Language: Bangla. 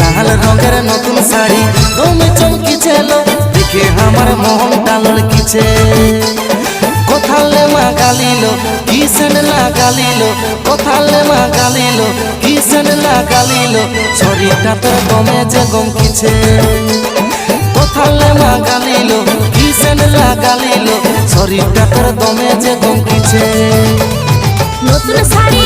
লাল রঙের নতুন শাড়ি দমে চমকিছে লো দেখে আমার মনটা লড়কিছে কোথালে মা গালিল কিসেন লাগালিল কোথালে মা গালিল কিসেন লাগালিল শরীরটা তোর দমে যে গমকিছে কোথালে মা গালিল কিসেন লাগালিল শরীরটা তোর দমে যে গমকিছে নতুন শাড়ি